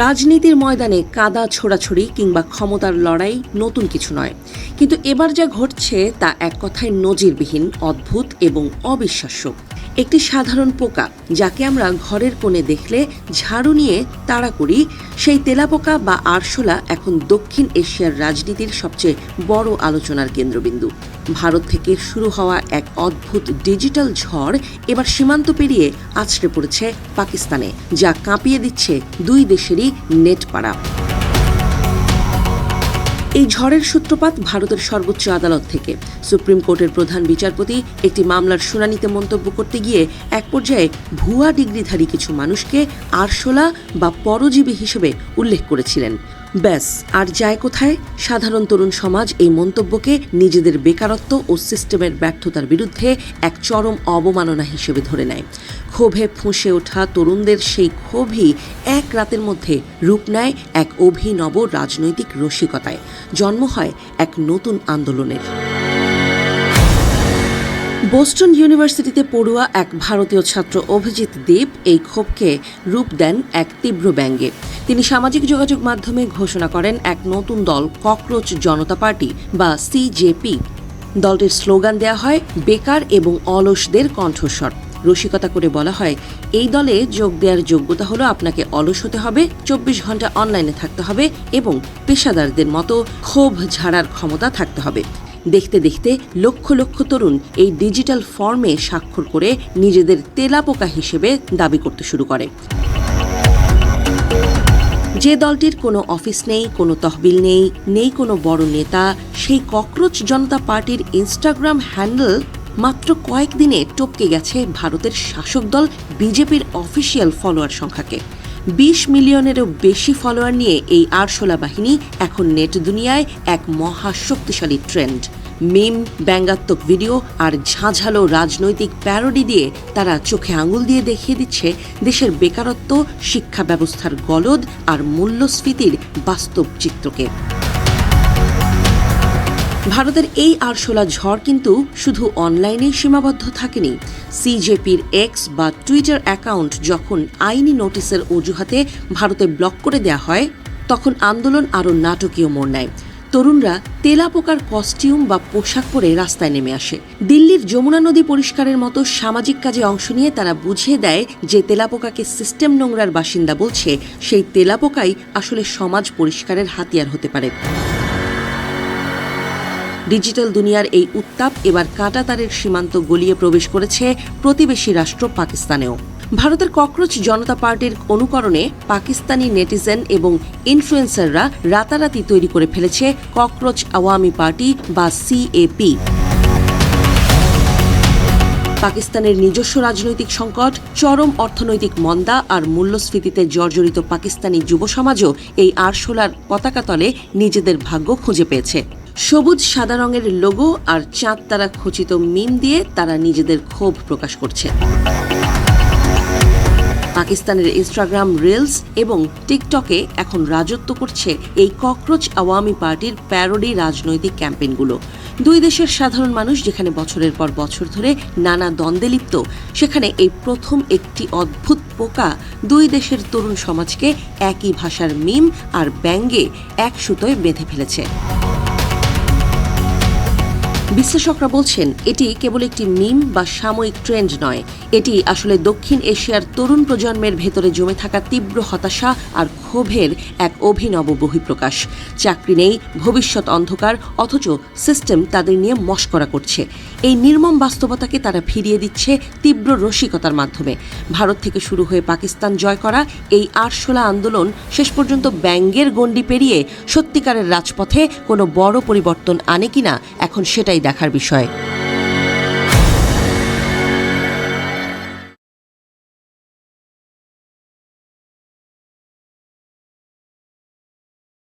রাজনীতির ময়দানে কাদা ছোড়াছড়ি কিংবা ক্ষমতার লড়াই নতুন কিছু নয়, কিন্তু এবার যা ঘটছে তা এক কথায় নজিরবিহীন, অদ্ভুত এবং অবিশ্বাস্য। একটি সাধারণ পোকা যাকে আমরা ঘরের কোণে দেখলে ঝাড়ু নিয়ে তাড়া করি, সেই তেলাপোকা বা আরশোলা এখন দক্ষিণ এশিয়ার রাজনীতির সবচেয়ে বড় আলোচনার কেন্দ্রবিন্দু। ভারত থেকে শুরু হওয়া এক অদ্ভুত ডিজিটাল ঝড় এবার সীমান্ত পেরিয়ে আছড়ে পড়েছে পাকিস্তানে, যা কাঁপিয়ে দিচ্ছে দুই দেশেরই নেটপাড়া। এই ঝড়ের সূত্রপাত ভারতের সর্বোচ্চ আদালত থেকে। সুপ্রিম কোর্টের প্রধান বিচারপতি একটি মামলার শুনানিতে মন্তব্য করতে গিয়ে এক পর্যায়ে ভুয়া ডিগ্রিধারী কিছু মানুষকে আরশোলা বা পরজীবী হিসেবে উল্লেখ করেছিলেন। ব্যাস, আর যায় কোথায়? সাধারণ তরুণ সমাজ এই মন্তব্যকে নিজেদের বেকারত্ব ও সিস্টেমের ব্যর্থতার বিরুদ্ধে এক চরম অবমাননা হিসেবে ধরে নেয়। ক্ষোভে ফুঁসে ওঠা তরুণদের সেই ক্ষোভই এক রাতের মধ্যে রূপ নেয় এক অভিনব রাজনৈতিক রসিকতায়। জন্ম হয় এক নতুন আন্দোলনের। বোস্টন ইউনিভার্সিটিতে পড়ুয়া এক ভারতীয় ছাত্র অভিজিৎ দেব এই ক্ষোভকে রূপ দেন এক তীব্র ব্যঙ্গে। তিনি সামাজিক যোগাযোগ মাধ্যমে ঘোষণা করেন এক নতুন দল, ককরোচ জনতা পার্টি বা সিজেপি। দলটির স্লোগান দেয়া হয় বেকার এবং অলসদের কণ্ঠস্বর। রসিকতা করে বলা হয়, এই দলে যোগ দেওয়ার যোগ্যতা হলো আপনাকে অলস হতে হবে, 24 ঘন্টা অনলাইনে থাকতে হবে এবং পেশাদারদের মতো ক্ষোভ ঝাড়ার ক্ষমতা থাকতে হবে। দেখতে দেখতে লক্ষ লক্ষ তরুণ এই ডিজিটাল ফর্মে স্বাক্ষর করে নিজেদের তেলাপোকা হিসেবে দাবি করতে শুরু করে। যে দলটির কোনো অফিস নেই, কোনো তহবিল নেই কোনো বড় নেতা, সেই ককরোচ জনতা পার্টির ইনস্টাগ্রাম হ্যান্ডেল মাত্র কয়েকদিনে টপকে গেছে ভারতের শাসক দল বিজেপির অফিসিয়াল ফলোয়ার সংখ্যাকে। 20 মিলিয়নেরও বেশি ফলোয়ার নিয়ে এই আরশোলা বাহিনী এখন নেট দুনিয়ায় এক মহাশক্তিশালী ট্রেন্ড। মিম, ব্যঙ্গাত্মক ভিডিও আর ঝাঁঝালো রাজনৈতিক প্যারোডি দিয়ে তারা চোখে আঙুল দিয়ে দেখিয়ে দিচ্ছে দেশের বেকারত্ব, শিক্ষা ব্যবস্থার গলদ আর মূল্যস্ফীতির বাস্তব চিত্রকে। ভারতের এই আরশোলা ঝড় কিন্তু শুধু অনলাইনেই সীমাবদ্ধ থাকেনি। সিজেপির এক্স বা টুইটার অ্যাকাউন্ট যখন আইনি নোটিশের অজুহাতে ভারতে ব্লক করে দেয়া হয়, তখন আন্দোলন আরও নাটকীয় মোড় নেয়। তরুণরা তেলাপোকার কস্টিউম বা পোশাক পরে রাস্তায় নেমে আসে। দিল্লির যমুনা নদী পরিষ্কারের মতো সামাজিক কাজে অংশ নিয়ে তারা বুঝিয়ে দেয় যে তেলাপোকাকে সিস্টেম নোংরার বাসিন্দা বলছে, সেই তেলাপোকাই আসলে সমাজ পরিষ্কারের হাতিয়ার হতে পারে। ডিজিটাল দুনিয়ার এই উত্তাপ এবার কাঁটাতারের সীমান্ত গলিয়ে প্রবেশ করেছে প্রতিবেশী রাষ্ট্র পাকিস্তানেও। ভারতের ককরোচ জনতা পার্টির অনুকরণে পাকিস্তানি নেটিজেন এবং ইনফ্লুয়েন্সাররা রাতারাতি তৈরি করে ফেলেছে ককরোচ আওয়ামী পার্টি বা সিএপি। পাকিস্তানের নিজস্ব রাজনৈতিক সংকট, চরম অর্থনৈতিক মন্দা আর মূল্যস্ফীতিতে জর্জরিত পাকিস্তানি যুব সমাজও এই আরশোলার পতাকা তলে নিজেদের ভাগ্য খুঁজে পেয়েছে। সবুজ সাদা রঙের লোগো আর চাঁদ তারা খচিত মিম দিয়ে তারা নিজেদের ক্ষোভ প্রকাশ করছে। পাকিস্তানের ইনস্টাগ্রাম রিলস এবং টিকটকে এখন রাজত্ব করছে এই ককরোচ আওয়ামী পার্টির প্যারোডি রাজনৈতিক ক্যাম্পেইনগুলো। দুই দেশের সাধারণ মানুষ যেখানে বছরের পর বছর ধরে নানা দ্বন্দ্বে লিপ্ত, সেখানে এই প্রথম একটি অদ্ভুত পোকা দুই দেশের তরুণ সমাজকে একই ভাষার মিম আর ব্যঙ্গে এক সুতোয় বেঁধে ফেলেছে। বিশ্লেষকরা বলছেন, এটি কেবল একটি মিম বা সাময়িক ট্রেন্ড নয়, এটি আসলে দক্ষিণ এশিয়ার তরুণ প্রজন্মের ভেতরে জমে থাকা তীব্র হতাশা আর ক্ষোভের এক অভিনব বহিঃপ্রকাশ। চাকরি নেই, ভবিষ্যৎ অন্ধকার, অথচ সিস্টেম তাদের নিয়ে মশকরা করছে। এই নির্মম বাস্তবতাকে তারা ফিরিয়ে দিচ্ছে তীব্র রসিকতার মাধ্যমে। ভারত থেকে শুরু হয়ে পাকিস্তান জয় করা এই আরশোলা আন্দোলন শেষ পর্যন্ত ব্যঙ্গের গণ্ডি পেরিয়ে সত্যিকারের রাজপথে কোনো বড় পরিবর্তন আনে কিনা এখন সেটাই দেখার বিষয়।